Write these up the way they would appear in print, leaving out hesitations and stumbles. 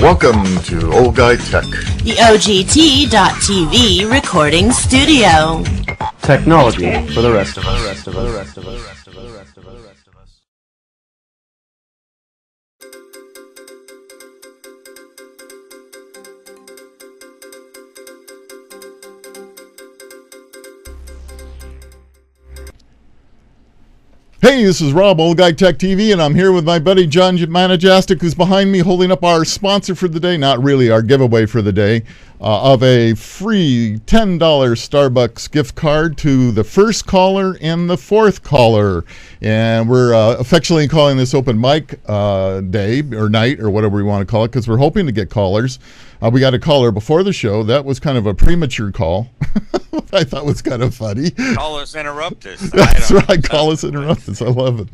Welcome to Old Guy Tech, the OGT.TV recording studio. Technology for the rest of us. Hey, this is Rob, Old Guy Tech TV, and I'm here with my buddy John Manajastic, who's behind me holding up our sponsor for the day, not really our giveaway for the day, of a free $10 Starbucks gift card to the first caller and the fourth caller. And we're affectionately calling this open mic day or night or whatever we want to call it, because we're hoping to get callers. We got a caller before the show. That was kind of a premature call. I thought was kind of funny. Call us interrupt us. That's right. Call us interrupt us. I love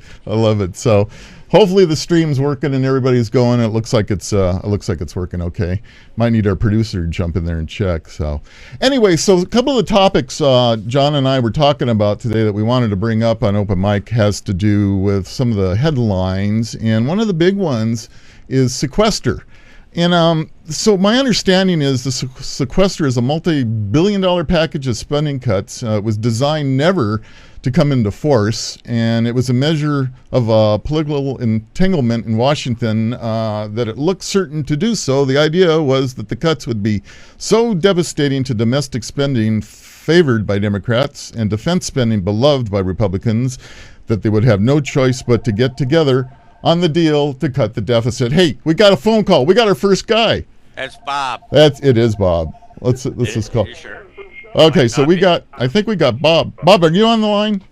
it. So hopefully the stream's working and everybody's going. It looks like it's working okay. Might need our producer to jump in there and check. So anyway, so a couple of the topics John and I were talking about today that we wanted to bring up on Open Mic has to do with some of the headlines, and one of the big ones is sequester. And so my understanding is the sequester is a multi-billion-dollar package of spending cuts. It was designed never to come into force, and it was a measure of political entanglement in Washington that it looked certain to do so. The idea was that the cuts would be so devastating to domestic spending favored by Democrats and defense spending beloved by Republicans that they would have no choice but to get together on the deal to cut the deficit. Hey, we got a phone call. We got our first guy. That's Bob. It is Bob. Let's just call. You sure? Okay, so I think we got Bob. Bob, are you on the line?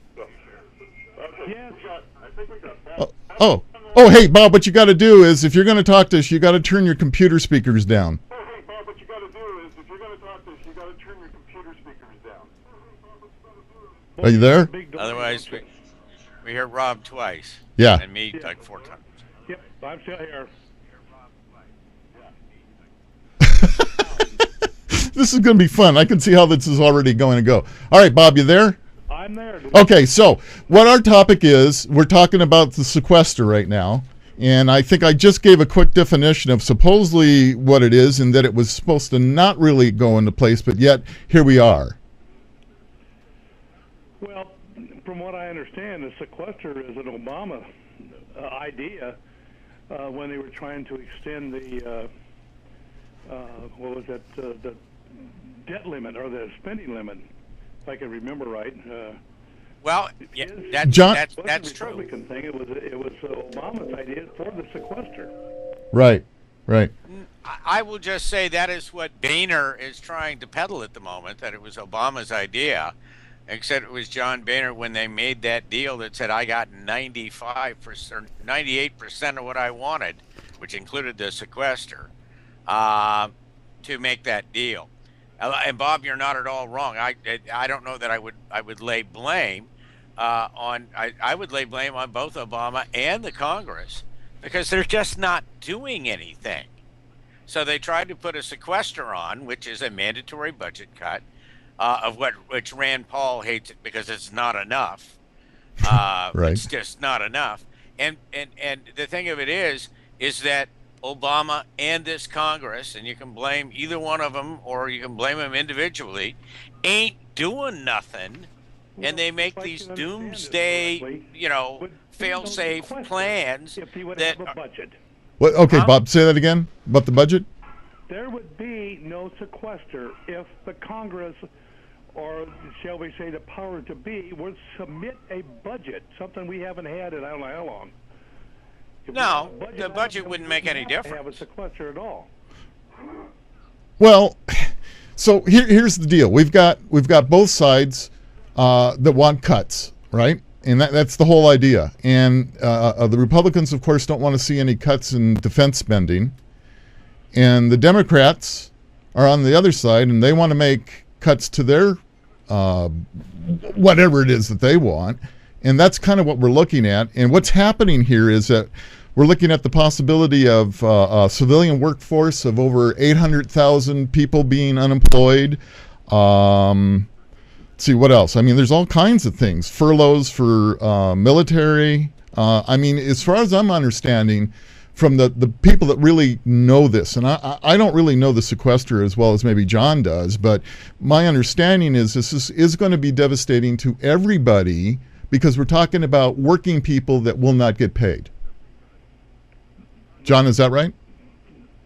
Yes, I think we got Bob. Oh, hey, Bob, what you got to do is, if you're going to talk to us, you got to turn your computer speakers down. Hey, Bob, what you got to do is, if you're going to talk to us, you got to turn your computer speakers down. Are you there? Otherwise, we hear Rob twice. Yeah. And me like 4 times. Yep, I'm still here. This is going to be fun. I can see how this is already going to go. All right, Bob, you there? I'm there. Okay, so what our topic is, we're talking about the sequester right now. And I think I just gave a quick definition of supposedly what it is, and that it was supposed to not really go into place, but yet here we are. Well, from what I understand, the sequester is an Obama idea when they were trying to extend the the debt limit or the spending limit, if I can remember right. Well, yeah, that's true. Republican thing. It was Obama's idea for the sequester. Right. I will just say that is what Boehner is trying to peddle at the moment, that it was Obama's idea, except it was John Boehner when they made that deal that said I got 95%, 98% of what I wanted, which included the sequester, to make that deal. And Bob, you're not at all wrong. I don't know that I would lay blame I would lay blame on both Obama and the Congress, because they're just not doing anything. So they tried to put a sequester on, which is a mandatory budget cut, which Rand Paul hates it because it's not enough. Right. It's just not enough. And the thing of it is that Obama and this Congress, and you can blame either one of them or you can blame them individually, ain't doing nothing. And they make these doomsday, fail-safe plans if he would that have a budget. What? Okay, Bob, say that again about the budget. There would be no sequester if the Congress, or shall we say the power to be, would submit a budget, something we haven't had in I don't know how long. No, the budget wouldn't make any difference. Have a sequester at all. Well, so here's the deal. We've got both sides that want cuts, right? And that's the whole idea. And the Republicans, of course, don't want to see any cuts in defense spending. And the Democrats are on the other side, and they want to make cuts to their whatever it is that they want. And that's kind of what we're looking at. And what's happening here is that we're looking at the possibility of a civilian workforce of over 800,000 people being unemployed. Let's see, what else? I mean, there's all kinds of things. Furloughs for military. I mean, as far as I'm understanding, from the people that really know this, and I don't really know the sequester as well as maybe John does, but my understanding is this is going to be devastating to everybody because we're talking about working people that will not get paid. John, is that right?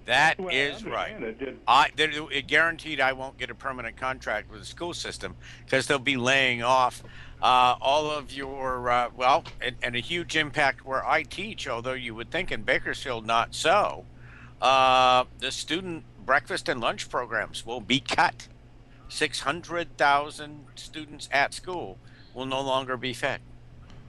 That Well, is I right. understand it. It guaranteed I won't get a permanent contract with the school system because they'll be laying off all of your, and a huge impact where I teach, although you would think in Bakersfield not so. The student breakfast and lunch programs will be cut. 600,000 students at school will no longer be fed.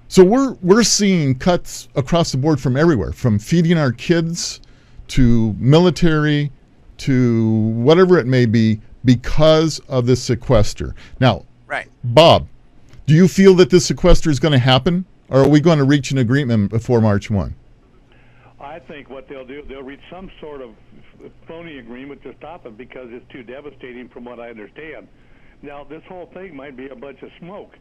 So we're seeing cuts across the board from everywhere, from feeding our kids to military to whatever it may be because of the sequester. Now, Right. Bob, do you feel that this sequester is going to happen, or are we going to reach an agreement before March 1? I think what they'll do, they'll reach some sort of phony agreement to stop it because it's too devastating from what I understand. Now, this whole thing might be a bunch of smoke.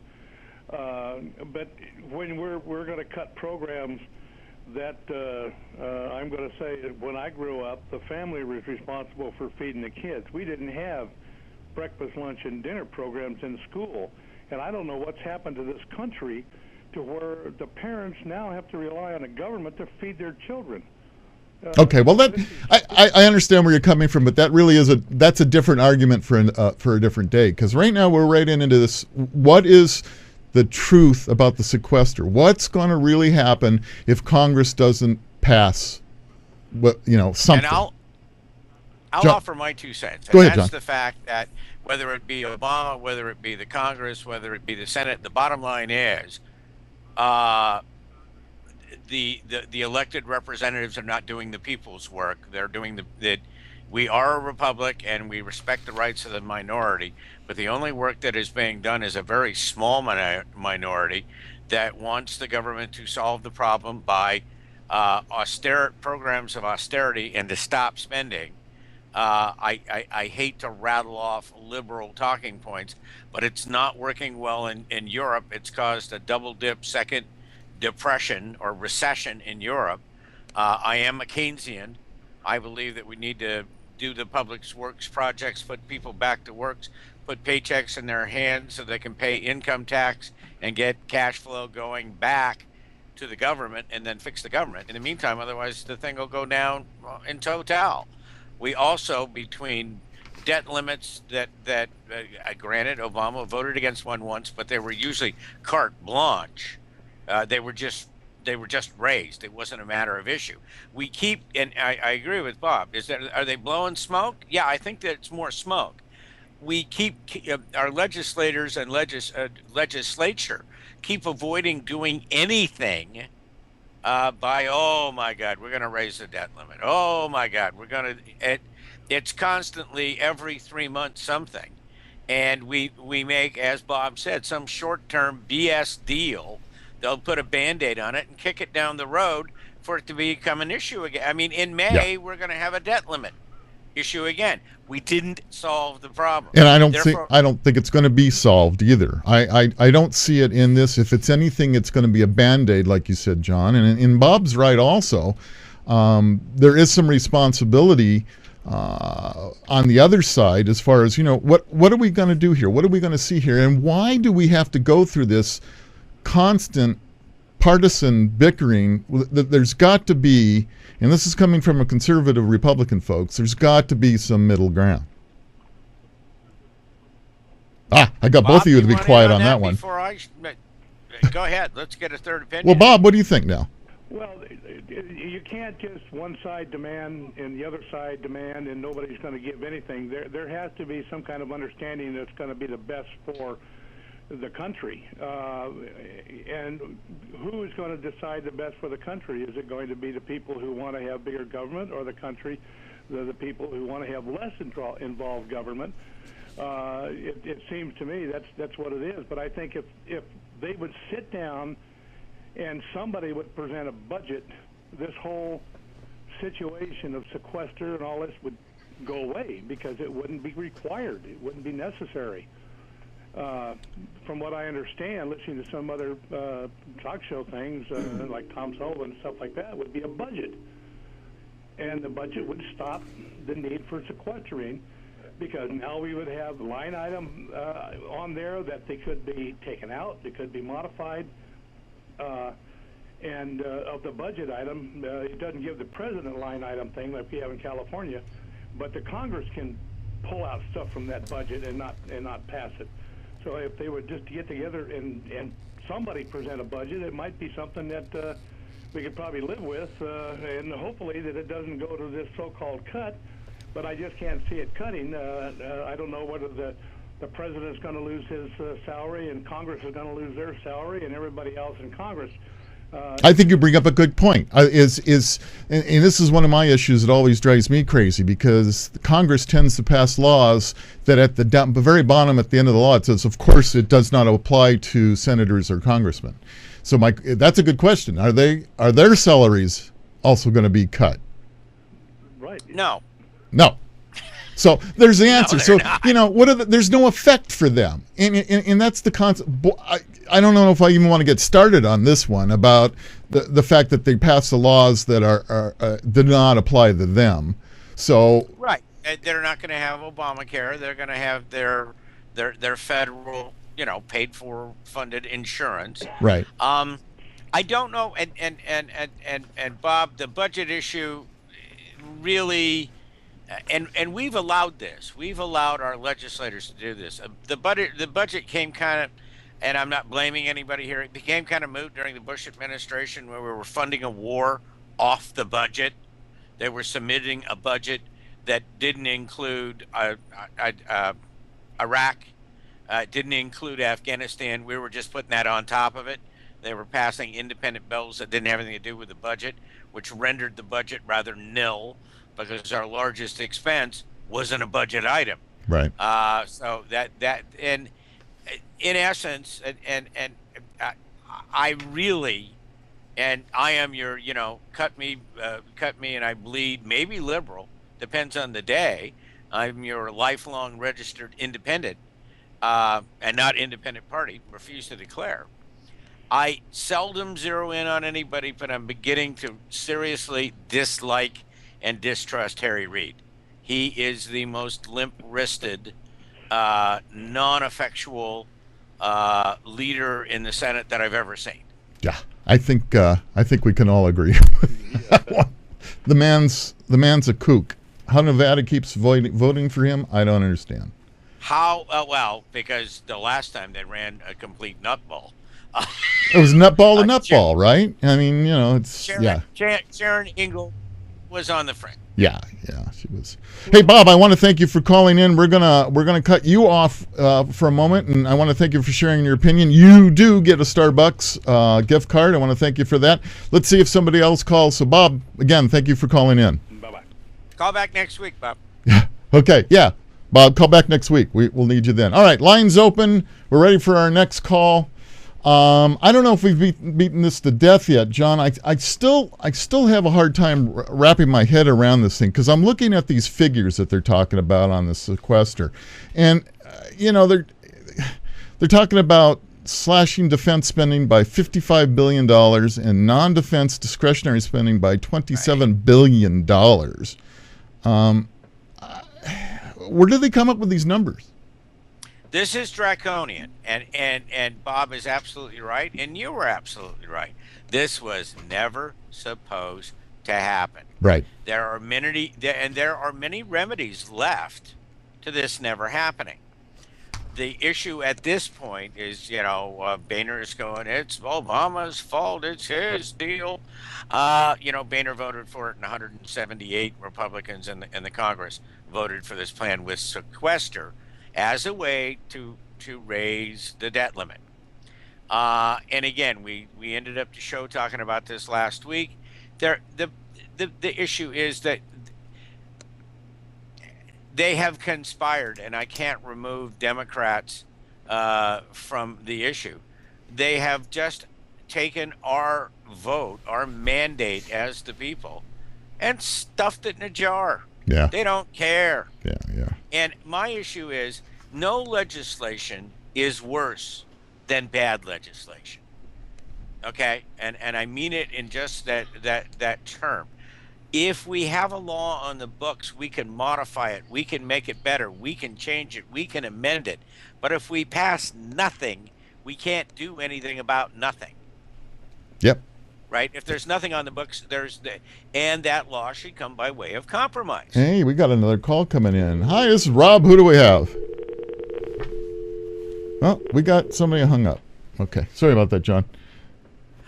But when we're going to cut programs that I'm going to say that when I grew up, the family was responsible for feeding the kids. We didn't have breakfast, lunch, and dinner programs in school. And I don't know what's happened to this country to where the parents now have to rely on the government to feed their children. Okay, well I understand where you're coming from, but that really is that's a different argument for a different day. Because right now we're right into this. What is the truth about the sequester? What's going to really happen if Congress doesn't pass, something? And I'll John, offer my 2 cents. Go And ahead, that's John. the fact that whether it be Obama, whether it be the Congress, whether it be the Senate, the bottom line is the elected representatives are not doing the people's work. They're doing we are a republic and we respect the rights of the minority, but the only work that is being done is a very small minority that wants the government to solve the problem by programs of austerity and to stop spending. I hate to rattle off liberal talking points, but it's not working well in Europe. It's caused a double dip second depression or recession in Europe. I am a Keynesian. I believe that we need to do the public works projects, put people back to work, put paychecks in their hands so they can pay income tax and get cash flow going back to the government and then fix the government. In the meantime, otherwise the thing will go down in total. We also, between debt limits that granted, Obama voted against one once, but they were usually carte blanche. They were just raised. It wasn't a matter of issue. We keep, and I agree with Bob. Are they blowing smoke? Yeah, I think that it's more smoke. We keep our legislators and legislature keep avoiding doing anything by, oh my God, we're going to raise the debt limit. Oh my God, we're going to. It's constantly every 3 months something, and we make, as Bob said, some short-term BS deal. They'll put a Band-Aid on it and kick it down the road for it to become an issue again. I mean, in May, we're going to have a debt limit issue again. We didn't solve the problem. And I don't think it's going to be solved either. I don't see it in this. If it's anything, it's going to be a Band-Aid, like you said, John. And Bob's right also. There is some responsibility on the other side as far as, what are we going to do here? What are we going to see here? And why do we have to go through this constant partisan bickering? There's got to be, and this is coming from a conservative Republican folks, there's got to be some middle ground. I got Bob, both of you to be quiet on that one. Go ahead. Let's get a third opinion. Well, Bob, what do you think now? Well, you can't just one side demand and the other side demand and nobody's going to give anything. There has to be some kind of understanding that's going to be the best for the country. And who is going to decide the best for the country? Is it going to be the people who want to have bigger government, or the people who want to have less involved government? It seems to me that's what it is. But I think if they would sit down and somebody would present a budget, this whole situation of sequester and all this would go away because it wouldn't be required. It wouldn't be necessary. From what I understand, listening to some other talk show things like Tom Sullivan and stuff like that, would be a budget. and the budget would stop the need for sequestering, because now we would have line item on there that they could be taken out, they could be modified, and of the budget item, it doesn't give the president line item thing like we have in California, but the Congress can pull out stuff from that budget and not pass it. So if they would just get together and somebody present a budget, it might be something that we could probably live with, and hopefully that it doesn't go to this so-called cut. But I just can't see it cutting. I don't know whether the president's going to lose his salary and Congress is going to lose their salary and everybody else in Congress. I think you bring up a good point. And this is one of my issues that always drives me crazy, because Congress tends to pass laws that at the very bottom, at the end of the law, it says, of course, it does not apply to senators or congressmen. So, that's a good question. Are their salaries also going to be cut? Right. No. No. So there's the answer. No, so not. There's no effect for them, and that's the concept. I don't know if I even want to get started on this one about the fact that they pass the laws that do not apply to them. So right, they're not going to have Obamacare. They're going to have their federal, paid for funded insurance. Right. I don't know, and Bob, the budget issue really. And we've allowed this. We've allowed our legislators to do this. The budget came kind of, and I'm not blaming anybody here, it became kind of moot during the Bush administration, where we were funding a war off the budget. They were submitting a budget that didn't include Iraq, didn't include Afghanistan. We were just putting that on top of it. They were passing independent bills that didn't have anything to do with the budget, which rendered the budget rather nil, because our largest expense wasn't a budget item. Right. So that and in essence, and I really, and I am your, cut me and I bleed, maybe liberal, depends on the day. I'm your lifelong registered independent, and not independent party, refuse to declare. I seldom zero in on anybody, but I'm beginning to seriously dislike and distrust Harry Reid. He is the most limp-wristed, non-effectual leader in the Senate that I've ever seen. Yeah, I think we can all agree. The man's a kook. How Nevada keeps voting for him, I don't understand. How? Well, because the last time they ran a complete nutball. It was nutball to nutball, right? I mean, it's Sharon Ingle was on the front. Yeah, she was. Hey, Bob, I want to thank you for calling in. We're gonna cut you off for a moment, and I want to thank you for sharing your opinion. You do get a Starbucks gift card. I want to thank you for that. Let's see if somebody else calls. So, Bob, again, thank you for calling in. Bye-bye. Call back next week, Bob. Yeah. Okay. Yeah, Bob, call back next week. We'll need you then. All right, lines open. We're ready for our next call. I don't know if we've beaten this to death yet, John. I still have a hard time wrapping my head around this thing, because I'm looking at these figures that they're talking about on the sequester, and they're talking about slashing defense spending by $55 billion and non-defense discretionary spending by $27 billion. Where do they come up with these numbers? This is draconian, and Bob is absolutely right, and you were absolutely right. This was never supposed to happen. Right. There are many remedies left to this never happening. The issue at this point is, Boehner is going, it's Obama's fault, it's his deal. Boehner voted for it, and 178 Republicans in the Congress voted for this plan with sequester as a way to raise the debt limit. And again, we ended up the show talking about this last week. The issue is that they have conspired, and I can't remove Democrats from the issue. They have just taken our vote, our mandate as the people, and stuffed it in a jar. Yeah. They don't care. Yeah. And my issue is, no legislation is worse than bad legislation. Okay? And I mean it in just that term. if we have a law on the books, we can modify it, we can make it better, we can change it, we can amend it. But if we pass nothing, we can't do anything about nothing. Yep. Right? If there's nothing on the books, and that law should come by way of compromise. Hey, we got another call coming in. Hi, this is Rob. Who do we have? Oh, we got somebody hung up. Okay. Sorry about that, John.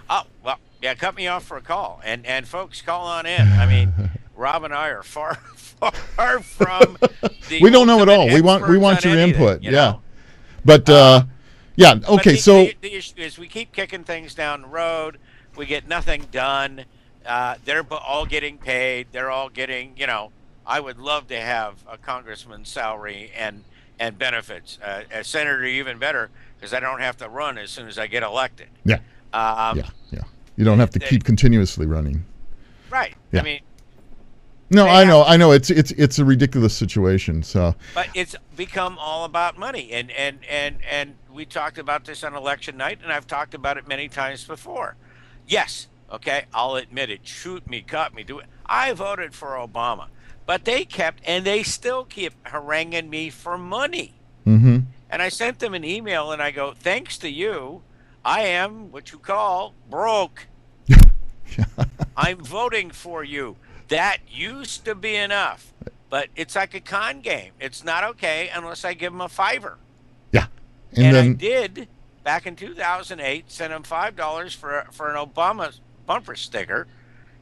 Oh, well, yeah, cut me off for a call. And folks, call on in. I mean, Rob and I are far from the we don't know it all. We want your anything, input. you Yeah. know? But yeah, okay, but so the issue is we keep kicking things down the road. We get nothing done. They're all getting paid. They're all getting, I would love to have a congressman's salary and benefits. A senator, even better, because I don't have to run as soon as I get elected. yeah. Yeah. You don't have to keep continuously running. Right. Yeah. I mean, No, I know. It's a ridiculous situation. So, but it's become all about money, and we talked about this on election night, and I've talked about it many times before. Yes, okay, I'll admit it. Shoot me, cut me, do it. I voted for Obama, but they still keep haranguing me for money. mm-hmm. And I sent them an email, and I go, thanks to you, I am what you call broke. I'm voting for you. That used to be enough, but it's like a con game. It's not okay unless I give them a $5. Yeah. And I did, back in 2008, send them $5 for an Obama bumper sticker,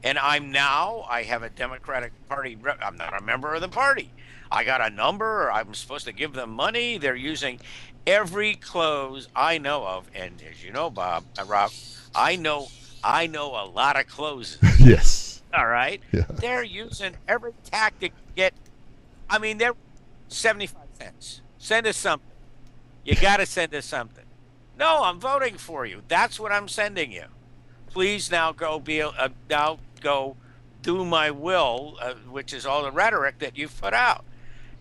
and I have a Democratic Party rep. I'm not a member of the party. I got a number. I'm supposed to give them money. They're using every close I know of, and as you know, Rob, I know a lot of closes. Yes. All right? Yeah. They're using every tactic to get, they're 75 cents. Send us something. You got to send us something. No, I'm voting for you. That's what I'm sending you. Please now go do my will, which is all the rhetoric that you've put out.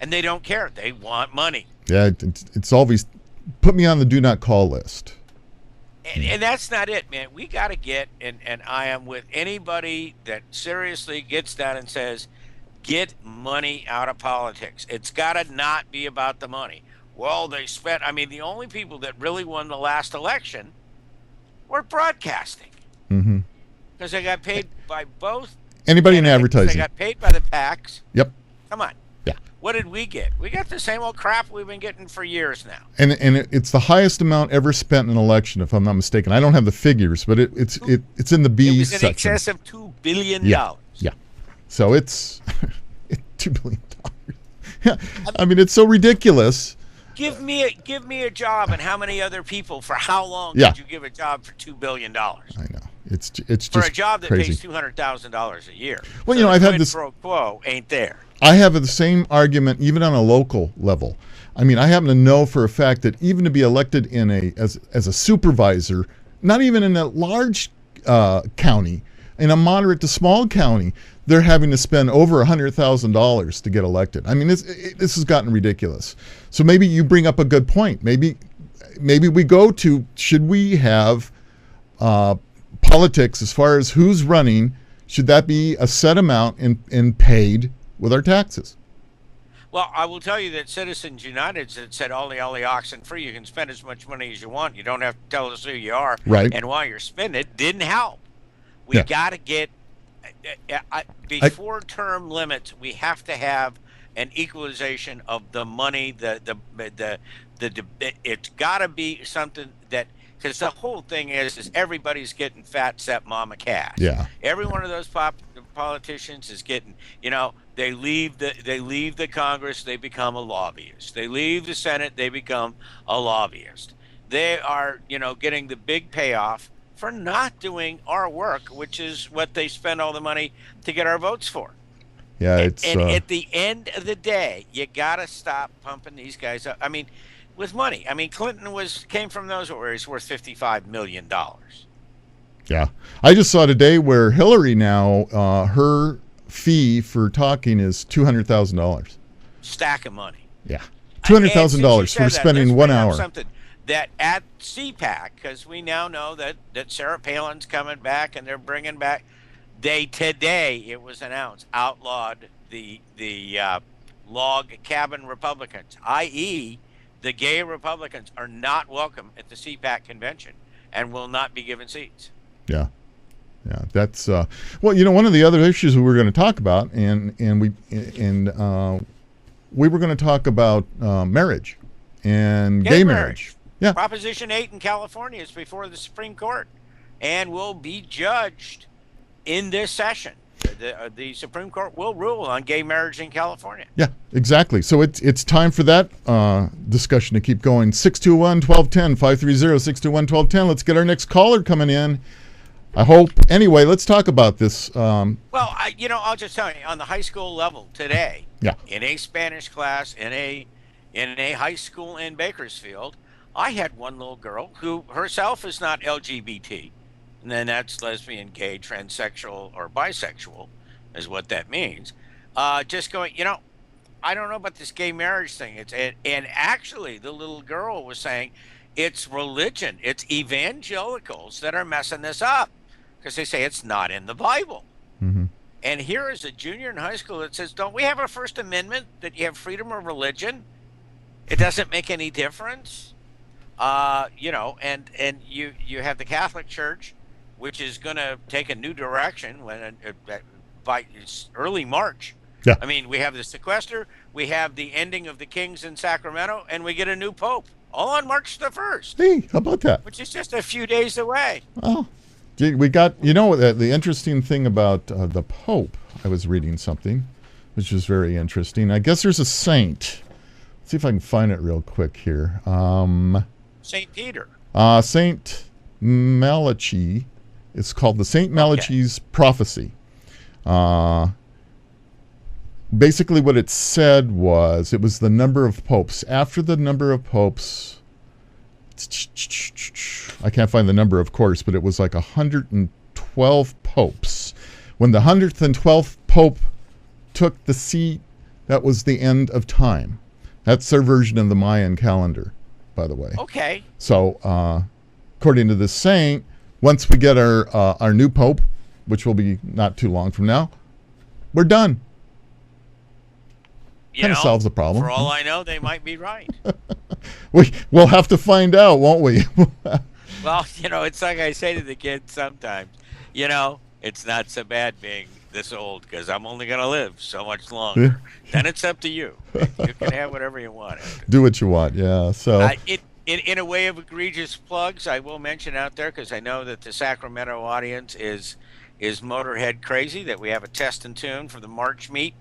And they don't care. They want money. Yeah, it's always put me on the do not call list. And that's not it, man. We got to get, and I am with anybody that seriously gets down and says, get money out of politics. It's got to not be about the money. Well, they spent, the only people that really won the last election were broadcasting. Mm-hmm. Because they got paid by both. Anybody in advertising. They got paid by the PACs. Yep. Come on. Yeah. What did we get? We got the same old crap we've been getting for years now. And it's the highest amount ever spent in an election, if I'm not mistaken. I don't have the figures, but it's in the B section. It was section. in excess of $2 billion. Yeah. So it's $2 billion. Yeah. It's so ridiculous. Give me a job, and how many other people? For how long Yeah. did you give a job for $2 billion? I know. It's just for a job that crazy. pays $200,000 a year. Well, so I've the had quid this. pro quo ain't there. I have the same argument even on a local level. I happen to know for a fact that even to be elected as a supervisor, not even in a large county, in a moderate to small county, they're having to spend over $100,000 to get elected. This has gotten ridiculous. So maybe you bring up a good point. Maybe we go to, should we have politics as far as who's running? Should that be a set amount and paid with our taxes? Well, I will tell you that Citizens United said all oxen free. You can spend as much money as you want. You don't have to tell us who you are. Right. And why you're spending it didn't help. We got to get before term limits. We have to have an equalization of the money. It's got to be something that, because the whole thing is everybody's getting fat except Mama Cash. Yeah. Every one of those politicians is getting, they leave the Congress, they become a lobbyist. They leave the Senate, they become a lobbyist. They are, getting the big payoff for not doing our work, which is what they spend all the money to get our votes for. Yeah, and at the end of the day, you got to stop pumping these guys up. With money. Clinton came from those where he's worth $55 million. Yeah. I just saw today where Hillary now, her fee for talking is $200,000. Stack of money. Yeah. $200,000 for spending 1 hour. Something that at CPAC, because we now know that Sarah Palin's coming back and they're bringing back They today, it was announced, outlawed the log cabin Republicans, i.e., the gay Republicans are not welcome at the CPAC convention and will not be given seats. Yeah. Yeah, that's well, one of the other issues we were going to talk about, and we were going to talk about marriage and gay marriage. Yeah, Proposition 8 in California is before the Supreme Court and will be judged in this session. The Supreme Court will rule on gay marriage in California. Yeah, exactly. So it's time for that discussion to keep going. 621-1210, 530-621-1210. Let's get our next caller coming in. I hope. Anyway, let's talk about this. Well, I'll just tell you, on the high school level today, Yeah. in a Spanish class in a high school in Bakersfield, I had one little girl who herself is not LGBT, and then that's lesbian, gay, transsexual, or bisexual, is what that means. Just going, I don't know about this gay marriage thing. And actually, the little girl was saying, it's religion, it's evangelicals that are messing this up. Because they say it's not in the Bible. Mm-hmm. And here is a junior in high school that says, don't we have a First Amendment that you have freedom of religion? It doesn't make any difference. And you have the Catholic Church, which is going to take a new direction by early March. Yeah. I mean, we have the sequester, we have the ending of the Kings in Sacramento, and we get a new pope, all on March the 1st. Hey, how about that? Which is just a few days away. Oh. We got, the interesting thing about the Pope, I was reading something, which was very interesting. I guess there's a saint. Let's see if I can find it real quick here. St. Peter. St. Malachi. It's called the St. Malachi's Prophecy. Basically what it said was, it was the number of popes. After the number of popes, I can't find the number, of course, but it was like 112 popes. When the 112th pope took the seat, that was the end of time. That's their version of the Mayan calendar, by the way. Okay. So, according to this saint, once we get our new pope, which will be not too long from now, we're done. Kind of solves the problem. For all I know, they might be right. We'll have to find out, won't we? Well, it's like I say to the kids sometimes, it's not so bad being this old because I'm only going to live so much longer. Then it's up to you. You can have whatever you want. Do what you want, yeah. So in a way of egregious plugs, I will mention out there, because I know that the Sacramento audience is Motorhead crazy, that we have a test and tune for the March meet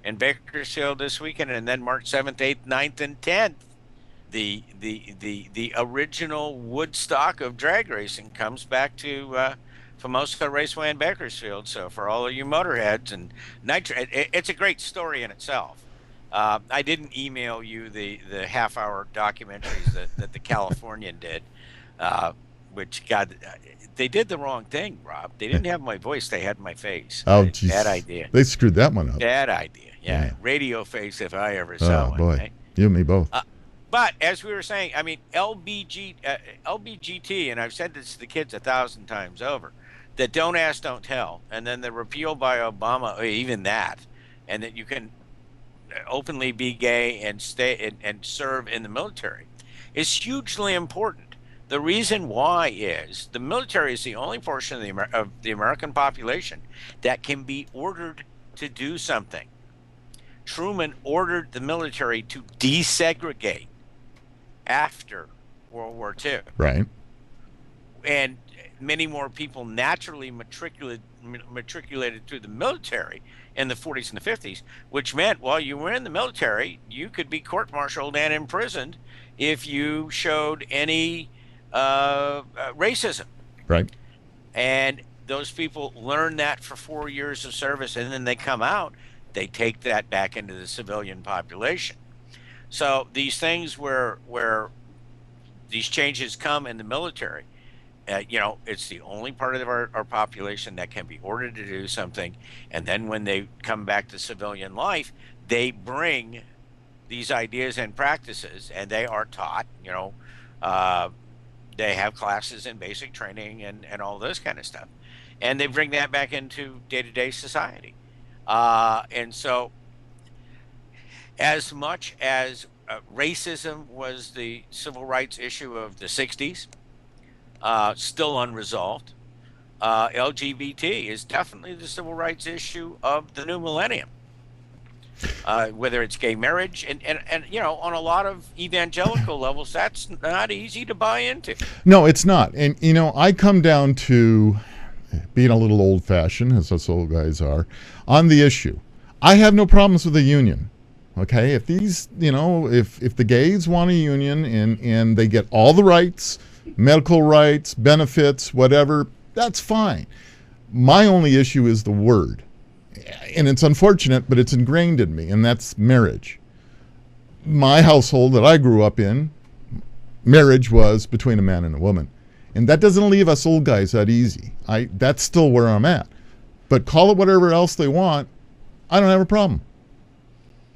in Bakersfield this weekend, and then March 7th, 8th, 9th, and 10th. The original Woodstock of drag racing comes back to Famoso Raceway in Bakersfield. So for all of you motorheads and it's a great story in itself. I didn't email you the half-hour documentaries that the Californian did, which, God, they did the wrong thing, Rob. They didn't have my voice; they had my face. Oh, geez. Bad idea. They screwed that one up. Bad idea. Yeah. Radio face if I ever saw one. Oh boy, right? You and me both. But as we were saying, I mean, LBGT, and I've said this to the kids 1,000 times over, that don't ask, don't tell, and then the repeal by Obama, or even that, and that you can openly be gay and stay and serve in the military, is hugely important. The reason why is the military is the only portion of the American population that can be ordered to do something. Truman ordered the military to desegregate after World War II. Right. And many more people naturally matriculated through the military in the 40s and the 50s, which meant while you were in the military, you could be court-martialed and imprisoned if you showed any racism. Right. And those people learn that for 4 years of service, and then they come out, they take that back into the civilian population. So these things where these changes come in the military, it's the only part of our population that can be ordered to do something, and then when they come back to civilian life, they bring these ideas and practices, and they are taught, They have classes in basic training and all this kind of stuff. And they bring that back into day-to-day society. And so, as much as racism was the civil rights issue of the 60s, still unresolved, LGBT is definitely the civil rights issue of the new millennium. Whether it's gay marriage and you know, on a lot of evangelical levels, that's not easy to buy into. No, it's not. And, you know, I come down to being a little old-fashioned, as us old guys are, on the issue. I have no problems with a union. Okay, if these, you know, if the gays want a union and they get all the rights, medical rights, benefits, whatever, that's fine. My only issue is the word. And it's unfortunate, but it's ingrained in me, and that's marriage. My household that I grew up in, marriage was between a man and a woman. And that doesn't leave us old guys that easy. That's still where I'm at. But call it whatever else they want, I don't have a problem.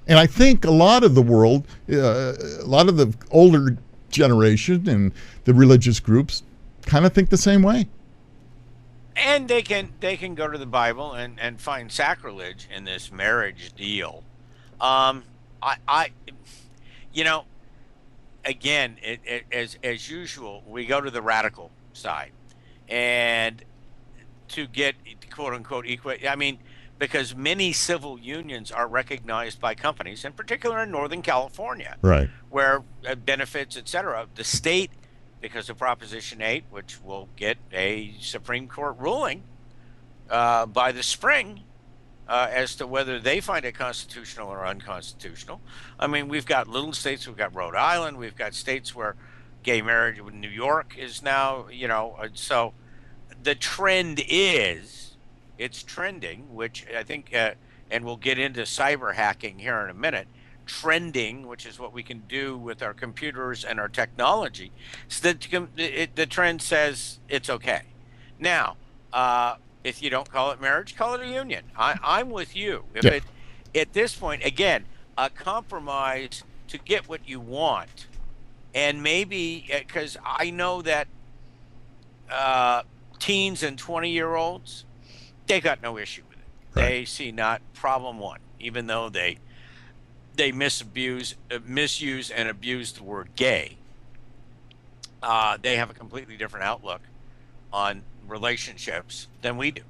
And I think a lot of the world, a lot of the older generation and the religious groups kind of think the same way. And they can go to the Bible and find sacrilege in this marriage deal. I you know, again, as usual, we go to the radical side, and to get quote unquote equal. I mean, because many civil unions are recognized by companies, in particular in Northern California, Right. where benefits, etc. The state, because of Proposition 8, which will get a Supreme Court ruling by the spring as to whether they find it constitutional or unconstitutional. I mean, we've got little states, we've got Rhode Island, we've got states where gay marriage, New York is now, you know, so the trend is, it's trending, which I think, and we'll get into cyber hacking here in a minute, trending, which is what we can do with our computers and our technology. So the trend says it's okay. Now, if you don't call it marriage, call it a union. I'm with you. If at this point, again, a compromise to get what you want, and maybe because I know that teens and 20-year-olds, they got no issue with it. Right. They see not problem one, even though they misuse and abuse the word gay. They have a completely different outlook on relationships than we do.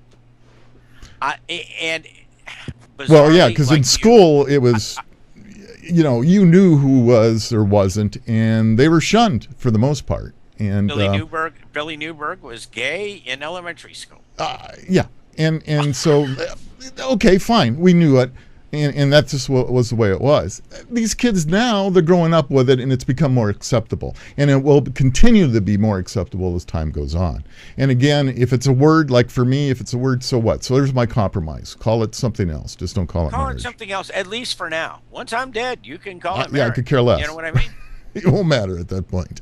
Well, yeah, because in school it was, you know, you knew who was or wasn't, and they were shunned for the most part. And Billy Newberg was gay in elementary school. Yeah, and so okay, fine, we knew it. And that's just what was the way it was. These kids now, they're growing up with it, and it's become more acceptable. And it will continue to be more acceptable as time goes on. And again, if it's a word, like for me, if it's a word, so what? So there's my compromise. Call it something else. Just don't call it marriage. Call it something else, at least for now. Once I'm dead, you can call it marriage. Yeah, I could care less. You know what I mean? It won't matter at that point.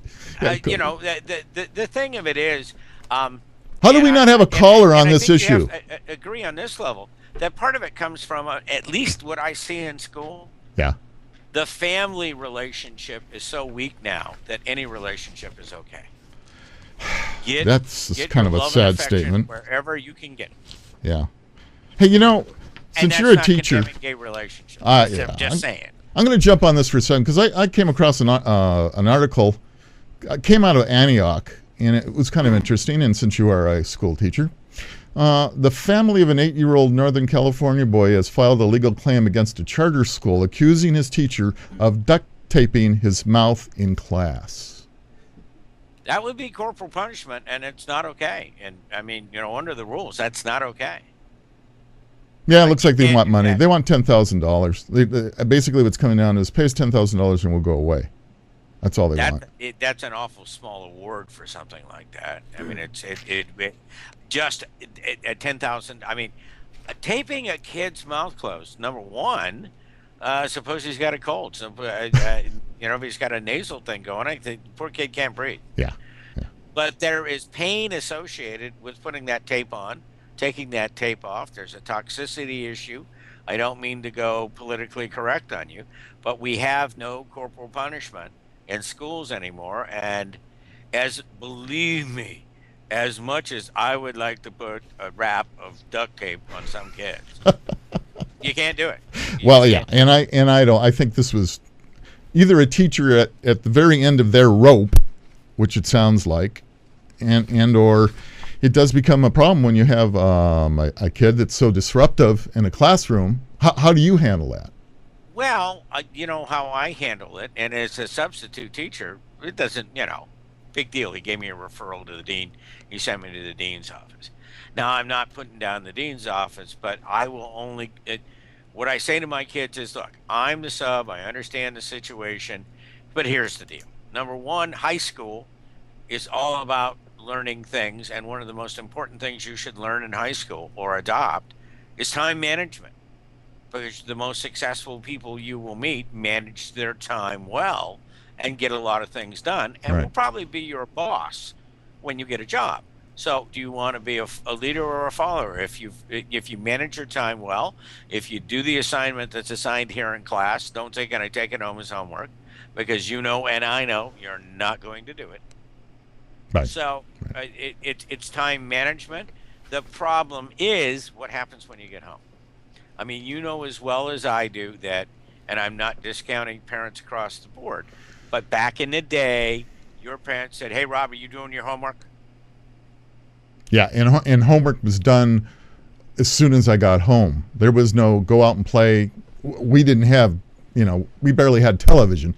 You know, the thing of it is... how do we not have a caller on this issue? Agree on this level. That part of it comes from, at least what I see in school. Yeah. The family relationship is so weak now that any relationship is okay. That's kind of a sad statement. Wherever you can get it. Yeah. Hey, you know, since you're a teacher, gay relationships. Yeah, just saying. I'm going to jump on this for a second because I came across an article, came out of Antioch, and it was kind of interesting. And since you are a school teacher. The family of an 8-year-old Northern California boy has filed a legal claim against a charter school accusing his teacher of duct taping his mouth in class. That would be corporal punishment, and it's not okay. And, I mean, you know, under the rules, that's not okay. Yeah, it looks like they want money. They want $10,000. Basically, what's coming down is pay us $10,000 and we'll go away. That's all they want. That's an awful small award for something like that. I mean, just at 10,000. I mean, taping a kid's mouth closed. Number one, suppose he's got a cold. So, you know, if he's got a nasal thing going, I think the poor kid can't breathe. Yeah. But there is pain associated with putting that tape on, taking that tape off. There's a toxicity issue. I don't mean to go politically correct on you, but we have no corporal punishment in schools anymore, and believe me, as much as I would like to put a wrap of duct tape on some kids, you can't do it. You Well, just yeah, can't. and I don't. I think this was either a teacher at the very end of their rope, which it sounds like, and or it does become a problem when you have a kid that's so disruptive in a classroom. How do you handle that? Well, you know how I handle it, and as a substitute teacher, it doesn't, big deal. He gave me a referral to the dean. He sent me to the dean's office. Now, I'm not putting down the dean's office, but I will only. What I say to my kids is, look, I'm the sub. I understand the situation, but here's the deal. Number one, high school is all about learning things, and one of the most important things you should learn in high school or adopt is time management. Because the most successful people you will meet manage their time well and get a lot of things done, and will probably be your boss when you get a job. So do you want to be a leader or a follower? If you manage your time well, if you do the assignment that's assigned here in class, don't take it home as homework, because and I know you're not going to do it. Right. So it's time management. The problem is what happens when you get home. I mean, you know as well as I do that, and I'm not discounting parents across the board, but back in the day, your parents said, "Hey, Rob, are you doing your homework?" Yeah, and homework was done as soon as I got home. There was no go out and play. We didn't have, we barely had television.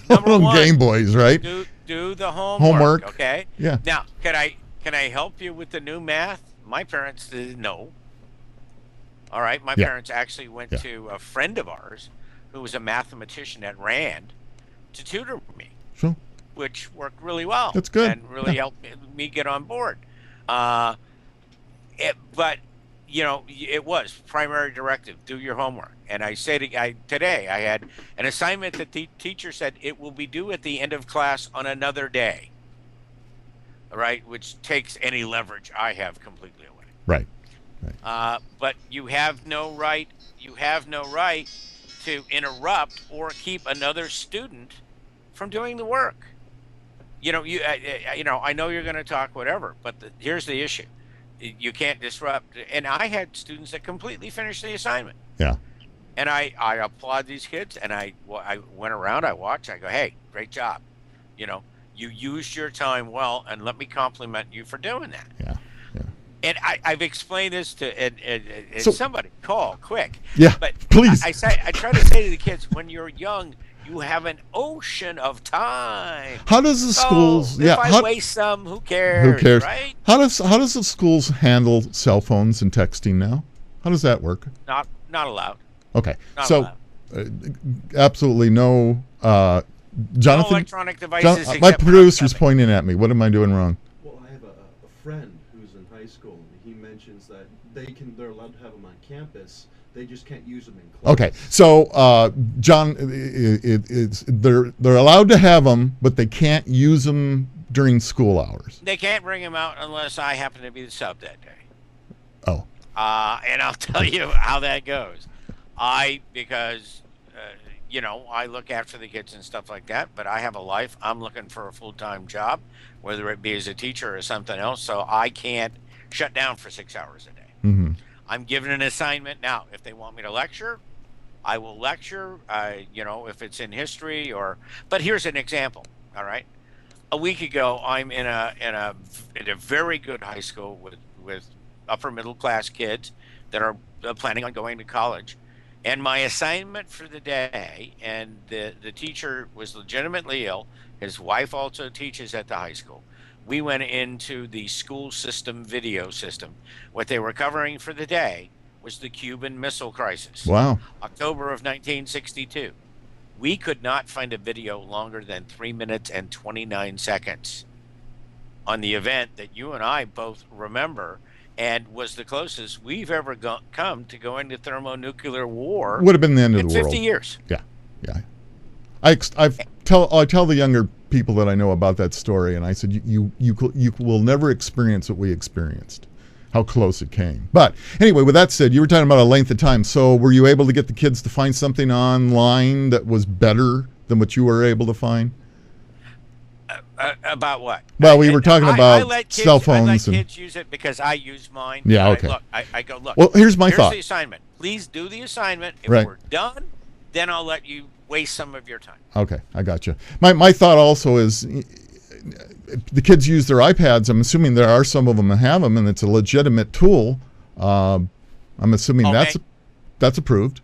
Number one, Game Boys, right? Do the homework. Okay. Yeah. Now, can I help you with the new math? My parents didn't know. All right. My parents actually went to a friend of ours who was a mathematician at Rand to tutor me. Sure. Which worked really well. That's good. And really helped me get on board. But it was primary directive: do your homework. And I say today I had an assignment that the teacher said it will be due at the end of class on another day. All right, which takes any leverage I have completely away. Right. But you have no right. You have no right to interrupt or keep another student from doing the work. I know you're going to talk whatever, but here's the issue: you can't disrupt. And I had students that completely finished the assignment. Yeah. And I applaud these kids, and I went around, I watched, I go, "Hey, great job! You used your time well, and let me compliment you for doing that." Yeah. And I've explained this to So- somebody. Call quick. Yeah, But please. I try to say to the kids, when you're young, you have an ocean of time. How does the schools? If I waste some, who cares? Who cares? Right? How does the schools handle cell phones and texting now? How does that work? Not allowed. Okay, Not so absolutely no. Jonathan, No electronic devices. my except producer's when I'm pointing at me. What am I doing wrong? Well, I have a friend who's in high school, and he mentions that they're allowed to have them on campus. They just can't use them in class. Okay, so John, they're allowed to have them, but they can't use them during school hours. They can't bring him out unless I happen to be the sub that day. Oh, And I'll tell you how that goes. Because I look after the kids and stuff like that, but I have a life. I'm looking for a full-time job, whether it be as a teacher or something else, so I can't shut down for 6 hours a day. mm-hmm. I'm given an assignment. Now, if they want me to lecture, I will lecture, if it's in history but here's an example, all right? A week ago, I'm in a very good high school with upper middle class kids that are planning on going to college. And my assignment for the day, and the teacher was legitimately ill. His wife also teaches at the high school. We went into the school system video system. What they were covering for the day was the Cuban Missile Crisis. Wow. October of 1962. We could not find a video longer than 3 minutes and 29 seconds on the event that you and I both remember, and was the closest we've ever come to going to thermonuclear war. Would have been the end of in the 50 world. years. Yeah. I tell the younger people that I know about that story, and I said, you will never experience what we experienced, how close it came. But anyway, with that said, you were talking about a length of time. So were you able to get the kids to find something online that was better than what you were able to find? About what? Well, we were talking I about let kids, cell I let phones and kids use it because I use mine. Yeah, And okay. I go, look. Well, here's my thought. the assignment. Please do the assignment. If Right. we're done, then I'll let you waste some of your time. Okay, I got you. My thought also is the kids use their iPads. I'm assuming there are some of them that have them, and it's a legitimate tool. I'm assuming Okay. that's approved.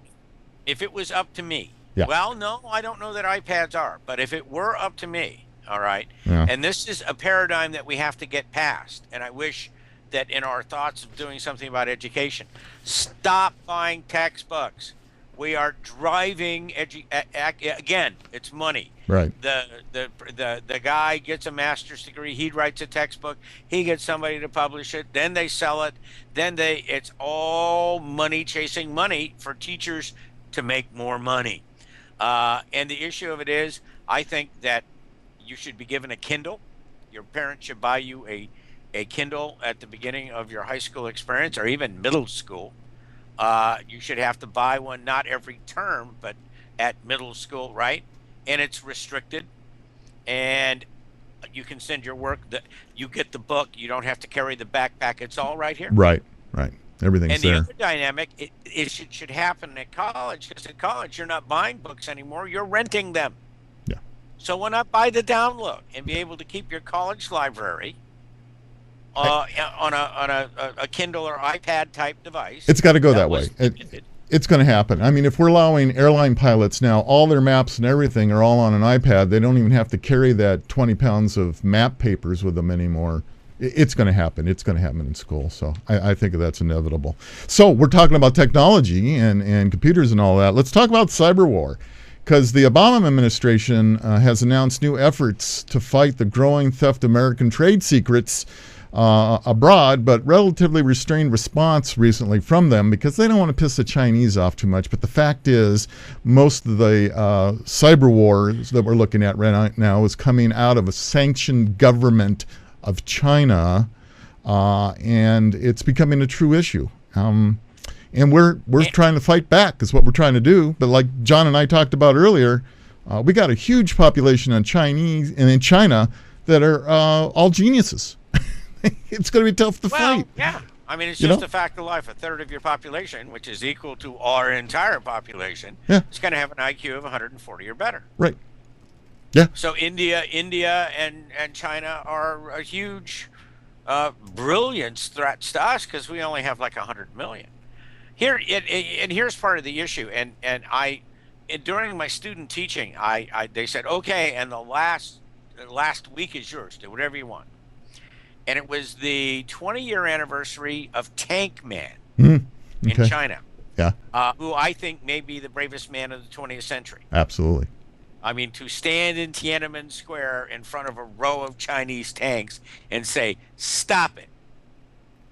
If it was up to me, Yeah. well, no, I don't know that iPads are, but if it were up to me, all right, Yeah. and this is a paradigm that we have to get past, and I wish that in our thoughts of doing something about education, stop buying textbooks. We are driving again. It's money. Right. The guy gets a master's degree. He writes a textbook. He gets somebody to publish it. Then they sell it. It's all money chasing money for teachers to make more money. And the issue of it is, I think that you should be given a Kindle. Your parents should buy you a Kindle at the beginning of your high school experience or even middle school. You should have to buy one not every term, but at middle school, right? And it's restricted, and you can send your work. You get the book. You don't have to carry the backpack. It's all right here. Right. Everything's And the there. other dynamic, it should happen at college, because at college you're not buying books anymore. You're renting them. Yeah. So why not buy the download and be able to keep your college library on a Kindle or iPad type device? It's got to go that way. It's going to happen. I mean, if we're allowing airline pilots now, all their maps and everything are all on an iPad. They don't even have to carry that 20 pounds of map papers with them anymore. It's going to happen. It's going to happen in school. So I think that's inevitable. So we're talking about technology and computers and all that. Let's talk about cyber war, because the Obama administration has announced new efforts to fight the growing theft of American trade secrets abroad, but relatively restrained response recently from them because they don't want to piss the Chinese off too much. But the fact is, most of the cyber wars that we're looking at right now is coming out of a sanctioned government of China, and it's becoming a true issue. And we're trying to fight back is what we're trying to do. But like John and I talked about earlier, we got a huge population in China that are all geniuses. It's going to be tough to fight. Yeah. I mean, it's You just know? a fact of life. A third of your population, which is equal to our entire population, Yeah. is going to have an IQ of 140 or better. Right. Yeah. So India and China are a huge brilliance threats to us because we only have like 100 million. And here's part of the issue. And during my student teaching, they said, okay, and the last week is yours. Do whatever you want. And it was the 20-year anniversary of Tank Man in China. Yeah. Who I think may be the bravest man of the 20th century. Absolutely. I mean, to stand in Tiananmen Square in front of a row of Chinese tanks and say, "Stop it!"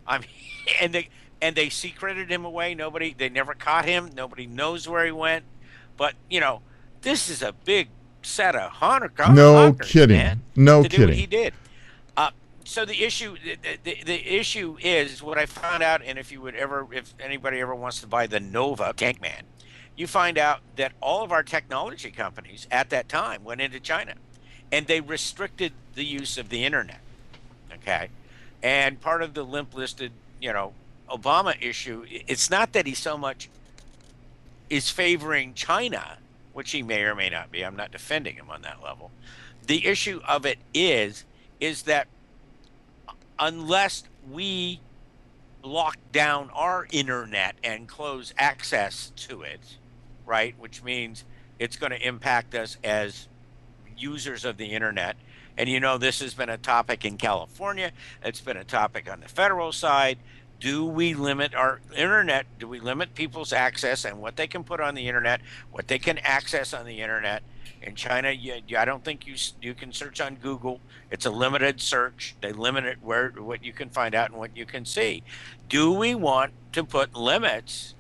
I mean, and they secreted him away. They never caught him. Nobody knows where he went. But this is a big set of hunters. No kidding. Man, No to do what kidding. he did. So the issue is what I found out, and if anybody ever wants to buy the Nova Tank Man, you find out that all of our technology companies at that time went into China, and they restricted the use of the internet. Okay, and part of the limp-listed, Obama issue, it's not that he so much is favoring China, which he may or may not be. I'm not defending him on that level. The issue of it is that unless we lock down our internet and close access to it, right, which means it's going to impact us as users of the internet. And this has been a topic in California. It's been a topic on the federal side. Do we limit our internet? Do we limit people's access and what they can put on the internet, what they can access on the internet? In China, I don't think you can search on Google. It's a limited search. They limit it what you can find out and what you can see. Do we want to put limits?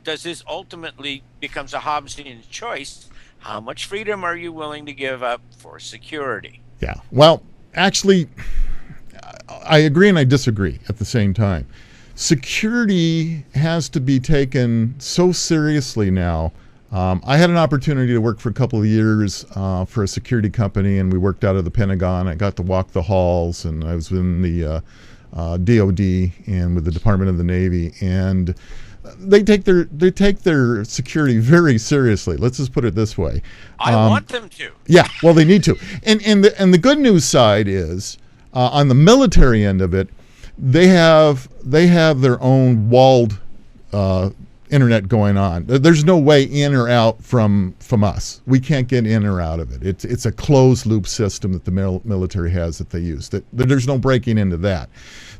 Does this ultimately becomes a Hobbesian choice? How much freedom are you willing to give up for security? Yeah. Well, actually, I agree and I disagree at the same time. Security has to be taken so seriously now I had an opportunity to work for a couple of years for a security company, and we worked out of the Pentagon. I got to walk the halls, and I was in the DoD and with the Department of the Navy, and they take their security very seriously. Let's just put it this way. I want them to. Yeah, well, they need to. And the good news side is on the military end of it, they have their own walled internet going on. There's no way in or out from us. We can't get in or out of it. It's a closed loop system that the military has that they use. That there's no breaking into that.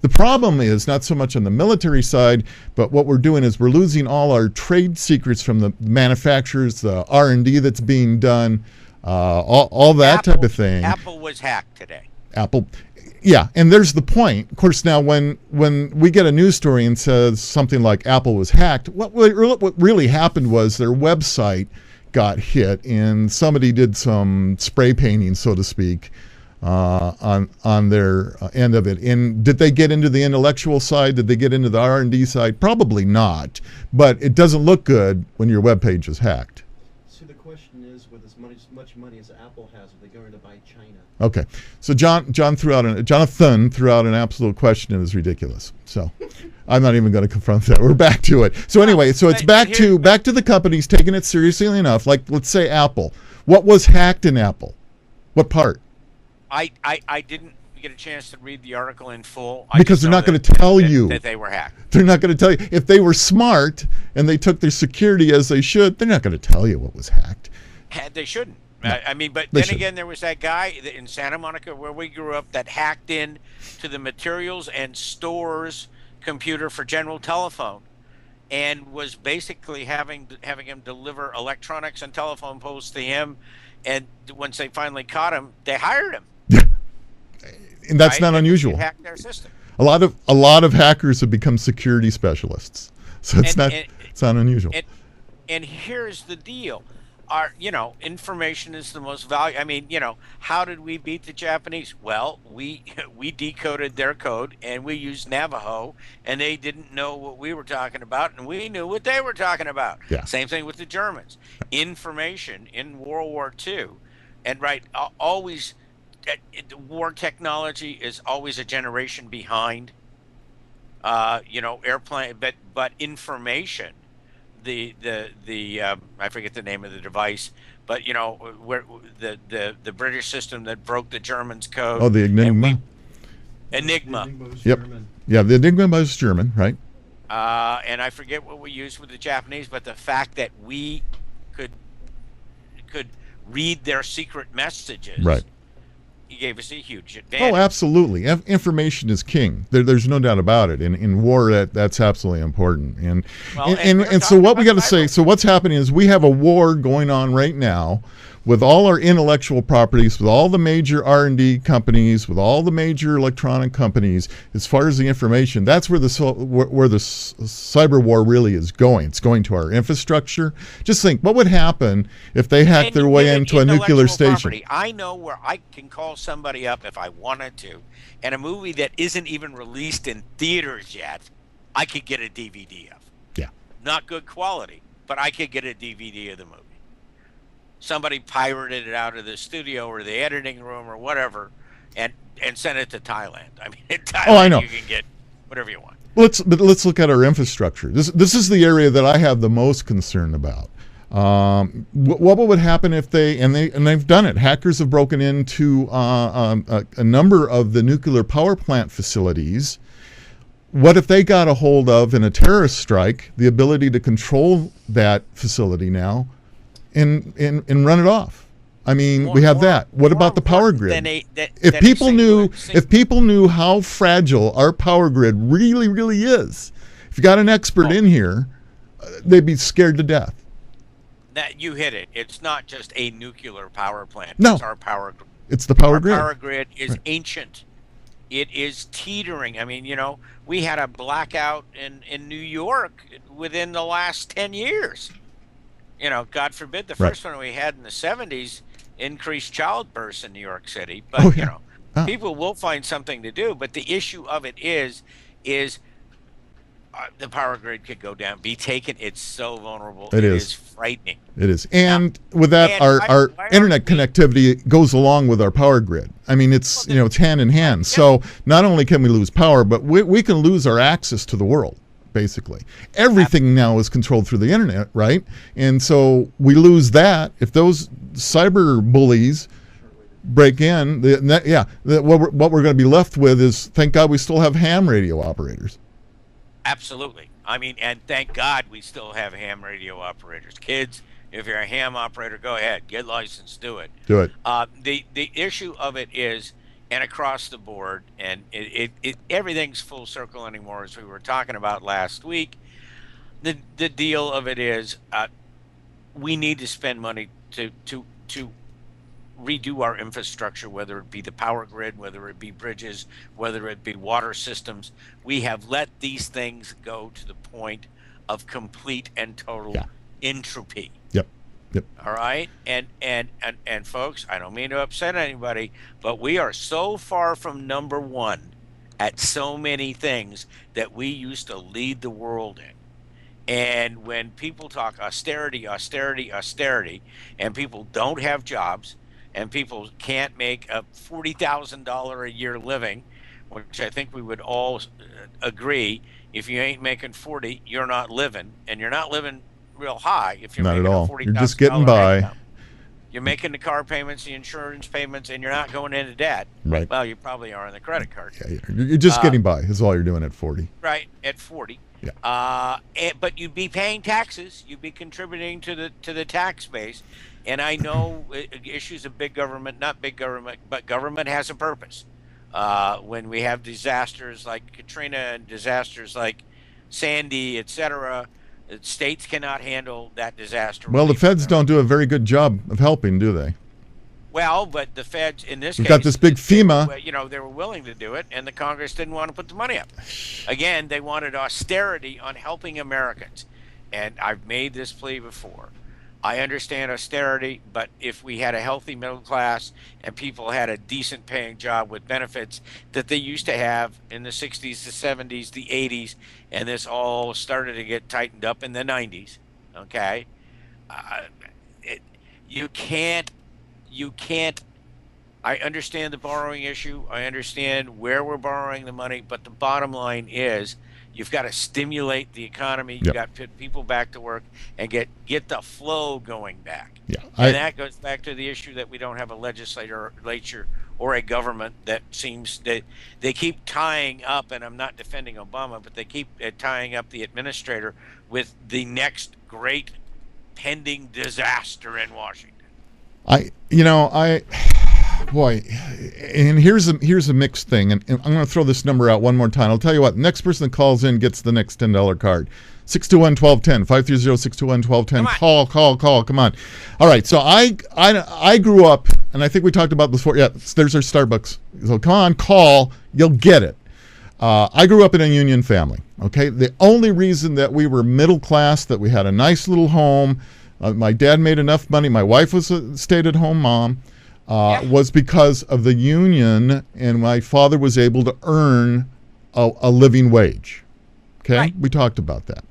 The problem is not so much on the military side, but what we're doing is we're losing all our trade secrets from the manufacturers, the R&D that's being done, all that type of thing. Apple was hacked today. Apple. Yeah, and there's the point. Of course, now when we get a news story and says something like Apple was hacked, what really happened was their website got hit and somebody did some spray painting, so to speak, on their end of it. And did they get into the intellectual side? Did they get into the R&D side? Probably not. But it doesn't look good when your web page is hacked. See, the question is, with as much money as Apple has, are they going to buy China? Okay, so Jonathan threw out an absolute question and it was ridiculous. So I'm not even going to confront that. We're back to it. So anyway, so it's back to the companies taking it seriously enough. Like, let's say Apple. What was hacked in Apple? What part? I didn't get a chance to read the article in full. Because they're not going to tell you that they were hacked. They're not going to tell you. If they were smart and they took their security as they should, they're not going to tell you what was hacked. They shouldn't. No, I mean, but then again, there was that guy in Santa Monica where we grew up that hacked in to the materials and stores computer for General Telephone, and was basically having him deliver electronics and telephone poles to him. And once they finally caught him, they hired him. And that's not unusual. Hacked their system. A lot of hackers have become security specialists, so it's not unusual. And here's the deal. Information is the most valuable. I mean, how did we beat the Japanese? Well, we decoded their code and we used Navajo, and they didn't know what we were talking about, and we knew what they were talking about. Yeah. Same thing with the Germans. Information in World War II, and always, war technology is always a generation behind. Airplane, but information. The I forget the name of the device, but where the British system that broke the Germans' code. Oh, the Enigma. Enigma was Yep. German. Yeah, the Enigma was German, right? And I forget what we used with the Japanese, but the fact that we could read their secret messages. Right. He gave us a huge advantage. Oh, absolutely. Information is king. There's no doubt about it. In war, that's absolutely important. And so what we got to say, so what's happening is we have a war going on right now with all our intellectual properties, with all the major R&D companies, with all the major electronic companies. As far as the information, that's where the cyber war really is going. It's going to our infrastructure. Just think, what would happen if they hacked their way into a nuclear station? Property. I know where I can call somebody up if I wanted to, and a movie that isn't even released in theaters yet, I could get a DVD of. Yeah. Not good quality, but I could get a DVD of the movie. Somebody pirated it out of the studio or the editing room or whatever, and sent it to Thailand. I mean, in Thailand, I know. You can get whatever you want. Let's look at our infrastructure. This is the area that I have the most concern about. What would happen if they've done it? Hackers have broken into a number of the nuclear power plant facilities. What if they got a hold of, in a terrorist strike, the ability to control that facility now and run it off? I mean, we have that. What about the power grid? If people knew how fragile our power grid really, really is, if you got an expert in here, they'd be scared to death. That you hit it. It's not just a nuclear power plant. No. It's our power grid. It's the power grid. Our power grid is ancient. It is teetering. I mean, we had a blackout in New York within the last 10 years. God forbid, the first one we had in the 70s increased childbirths in New York City. But, people will find something to do. But the issue of it is the power grid could go down, be taken. It's so vulnerable. It It is. is frightening. It is. And with that, and our why are internet we- connectivity goes along with our power grid. I mean, it's, it's hand in hand. So not only can we lose power, but we can lose our access to the world, basically. Everything now is controlled through the internet, right? And so we lose that. If those cyber bullies break in, what we're going to be left with is, thank God we still have ham radio operators. Absolutely. I mean, and thank God we still have ham radio operators. Kids, if you're a ham operator, go ahead, get licensed, do it. Do it. The issue of it is, and across the board, and everything's full circle anymore, as we were talking about last week. The deal of it is, we need to spend money to redo our infrastructure, whether it be the power grid, whether it be bridges, whether it be water systems. We have let these things go to the point of complete and total entropy. Yep. All right, and folks, I don't mean to upset anybody, but we are so far from number one at so many things that we used to lead the world in. And when people talk austerity, austerity, austerity, and people don't have jobs, and people can't make a $40,000 a year living, which I think we would all agree, if you ain't making 40, you're not living, and you're not living real high if you're Not making at all. a $40,000 You're just getting by. income. You're making the car payments, the insurance payments, and you're not going into debt. Right. Well, you probably are on the credit card. Yeah, you're just getting by is all you're doing at 40. Right, at 40. Yeah. But you'd be paying taxes. You'd be contributing to the tax base. And I know issues of big government, not big government, but government has a purpose. When we have disasters like Katrina and disasters like Sandy, etc., states cannot handle that disaster. Well, the relief. feds don't do a very good job of helping, do they? Well, but the feds, in this We've case, got this big FEMA. They were willing to do it, and the Congress didn't want to put the money up. Again, they wanted austerity on helping Americans. And I've made this plea before. I understand austerity, but if we had a healthy middle class and people had a decent paying job with benefits that they used to have in the 60s, the 70s, the 80s, and this all started to get tightened up in the 90s, okay? You can't, I understand the borrowing issue. I understand where we're borrowing the money, but the bottom line is, you've got to stimulate the economy. You've got to put people back to work and get the flow going back. Yeah, and that goes back to the issue that we don't have a legislature or a government that seems that they keep tying up, and I'm not defending Obama, but they keep tying up the administrator with the next great pending disaster in Washington. Boy, and here's a mixed thing, and I'm going to throw this number out one more time. I'll tell you what, next person that calls in gets the next $10 card. 621-1210, 530-621-1210. Call, come on. All right, so I grew up, and I think we talked about this before. Yeah, there's our Starbucks. So come on, call, you'll get it. I grew up in a union family, okay? The only reason that we were middle class, that we had a nice little home, my dad made enough money, my wife was a stay-at-home mom, was because of the union, and my father was able to earn a living wage. Okay? Right. We talked about that.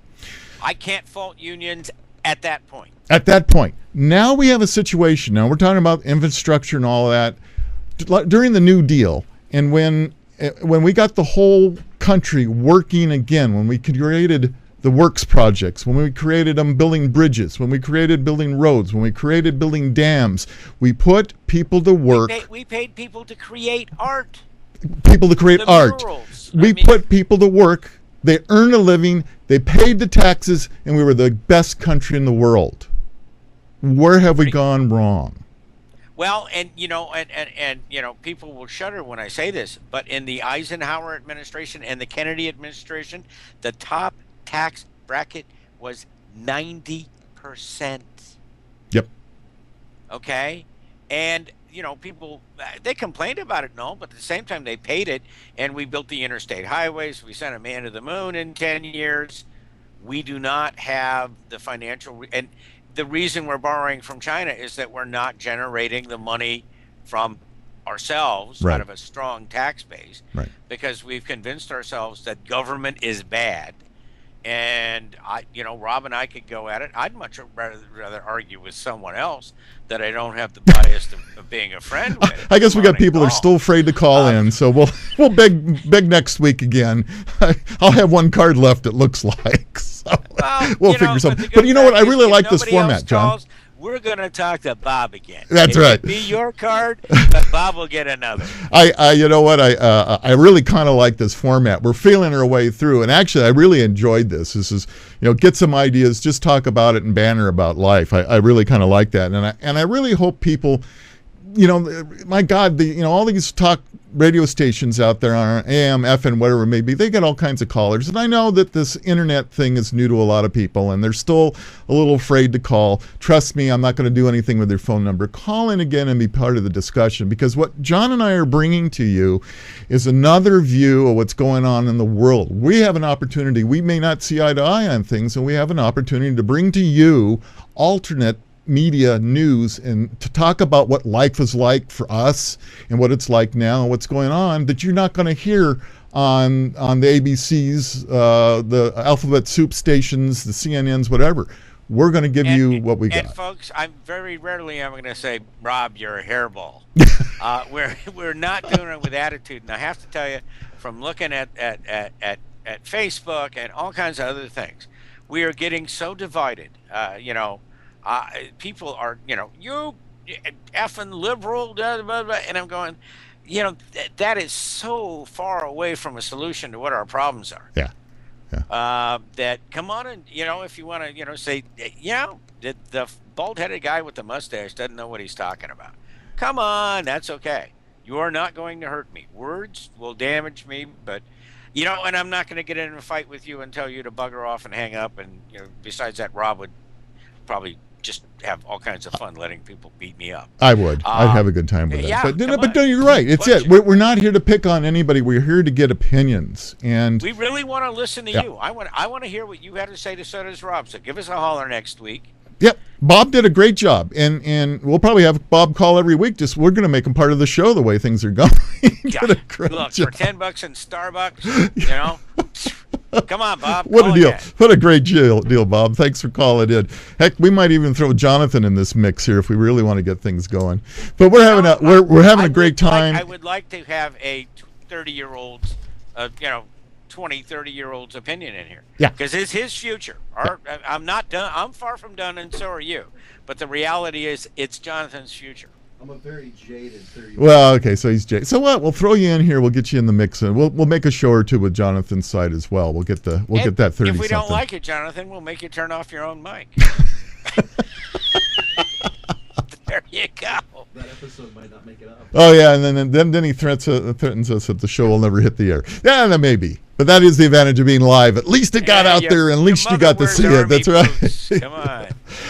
I can't fault unions at that point. At that point. Now we have a situation. Now we're talking about infrastructure and all that. During the New Deal, and when we got the whole country working again, when we created the works projects, when we created building bridges, when we created building roads, when we created building dams, we put people to work. We paid people to create art. People to create art. Murals. We put people to work. They earned a living. They paid the taxes, and we were the best country in the world. Where have we gone wrong? Well, and people will shudder when I say this, but in the Eisenhower administration and the Kennedy administration, the top tax bracket was 90%. Yep. Okay? And, people, they complained about it and all, but at the same time they paid it, and we built the interstate highways. We sent a man to the moon in 10 years. We do not have the financial, and the reason we're borrowing from China is that we're not generating the money from ourselves out of a strong tax base, because we've convinced ourselves that government is bad. and Rob and I could go at it. I'd much rather argue with someone else that I don't have the bias of being a friend with. I guess we got people that are still afraid to call in, so we'll beg next week again. I'll have one card left, it looks like. So we'll figure something. But you know what? I really like this format, John. We're going to talk to Bob again. That's right. Be your card, but Bob will get another. You know what? I really kind of like this format. We're feeling our way through, and actually, I really enjoyed this. This is, get some ideas, just talk about it and banter about life. I really kind of like that, and I really hope people, my God, all these talk radio stations out there on AM, FM, whatever it may be, they get all kinds of callers. And I know that this internet thing is new to a lot of people, and they're still a little afraid to call. Trust me, I'm not going to do anything with their phone number. Call in again and be part of the discussion, because what John and I are bringing to you is another view of what's going on in the world. We have an opportunity. We may not see eye to eye on things, and we have an opportunity to bring to you alternate media news and to talk about what life is like for us and what it's like now and what's going on that you're not going to hear on the ABCs, the alphabet soup stations, the CNNs, whatever. We're going to give you what we got. And folks, I'm very rarely I'm going to say, Rob, you're a hairball. We're not doing it with attitude, and I have to tell you, from looking at Facebook and all kinds of other things, we are getting so divided. People are, you effing liberal, blah, blah, blah, and I'm going, that is so far away from a solution to what our problems are. Yeah. That come on and, if you want to, say, the bald-headed guy with the mustache doesn't know what he's talking about. Come on, that's okay. You are not going to hurt me. Words will damage me, but, and I'm not going to get in a fight with you and tell you to bugger off and hang up. And, besides that, Rob would probably just have all kinds of fun letting people beat me up. I would. I'd have a good time with that. Yeah, but no, you're right. It's it. We're not here to pick on anybody. We're here to get opinions, and we really want to listen to you. I want to hear what you had to say. So does Rob. So give us a holler next week. Yep, Bob did a great job, and we'll probably have Bob call every week. We're going to make him part of the show the way things are going. Look, for $10 in Starbucks, Come on, Bob. What a deal. What a great deal, Bob. Thanks for calling in. Heck, we might even throw Jonathan in this mix here if we really want to get things going. But we're having a great time. I would like to have a 30-year-old's 20, 30-year-old's opinion in here. Yeah. Because it's his future. I'm not done. I'm far from done, and so are you. But the reality is it's Jonathan's future. I'm a very jaded 30. Well, okay, so he's jaded. So what? We'll throw you in here. We'll get you in the mix, and we'll make a show or two with Jonathan's side as well. We'll get that 30. If we don't like it, Jonathan, we'll make you turn off your own mic. There you go. That episode might not make it up. Oh yeah, and then he threatens us that the show will never hit the air. Yeah, that may be, but that is the advantage of being live. At least it got out there, and at least you got to see it. That's right. Come on.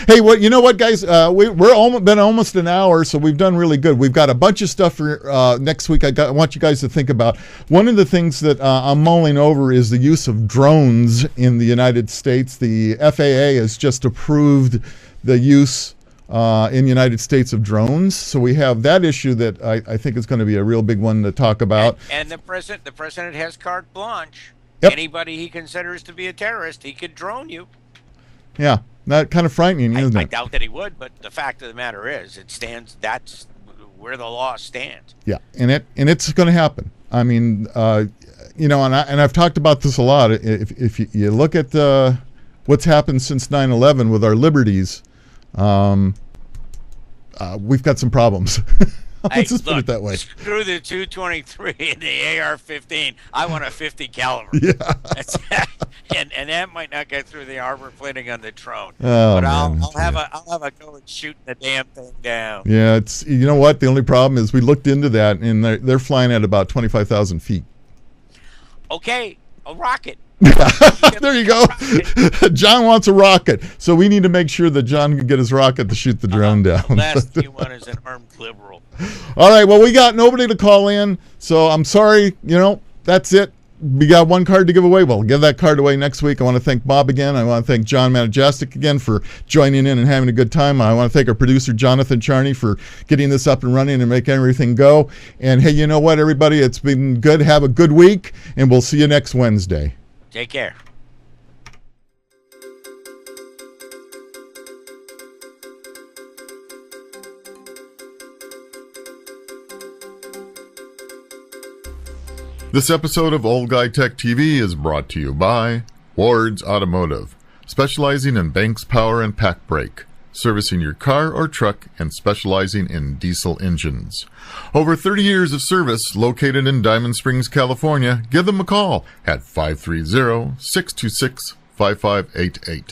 Hey, you know what, guys? We're been almost an hour, so we've done really good. We've got a bunch of stuff for next week. I want you guys to think about. One of the things that I'm mulling over is the use of drones in the United States. The FAA has just approved the use in the United States of drones. So we have that issue that I think is going to be a real big one to talk about. And the president has carte blanche. Yep. Anybody he considers to be a terrorist, he could drone you. Yeah, that kind of frightening, isn't it? I doubt that he would, but the fact of the matter is, that's where the law stands. Yeah, and it's going to happen. I mean, and I've talked about this a lot. If you look at what's happened since 9/11 with our liberties, we've got some problems. Let's just put it that way. Screw the 223 and the AR-15. I want a 50 caliber. Yeah. and that might not get through the armor plating on the drone. Oh, but man. I'll have a go at shooting the damn thing down. Yeah, it's, you know what? The only problem is we looked into that, and they're flying at about 25,000 feet. Okay, a rocket. There you go. John wants a rocket, so we need to make sure that John can get his rocket to shoot the drone down. The last you want is an armed liberal. All right, well, we got nobody to call in, so I'm sorry. That's it. We got one card to give away. We'll give that card away next week. I want to thank Bob again. I want to thank John Matajastic again for joining in and having a good time. I want to thank our producer, Jonathan Charney, for getting this up and running and making everything go. And, hey, you know what, everybody? It's been good. Have a good week, and we'll see you next Wednesday. Take care. This episode of Old Guy Tech TV is brought to you by Ward's Automotive, specializing in Banks Power and Pack Brake, servicing your car or truck and specializing in diesel engines. Over 30 years of service, located in Diamond Springs, California. Give them a call at 530-626-5588.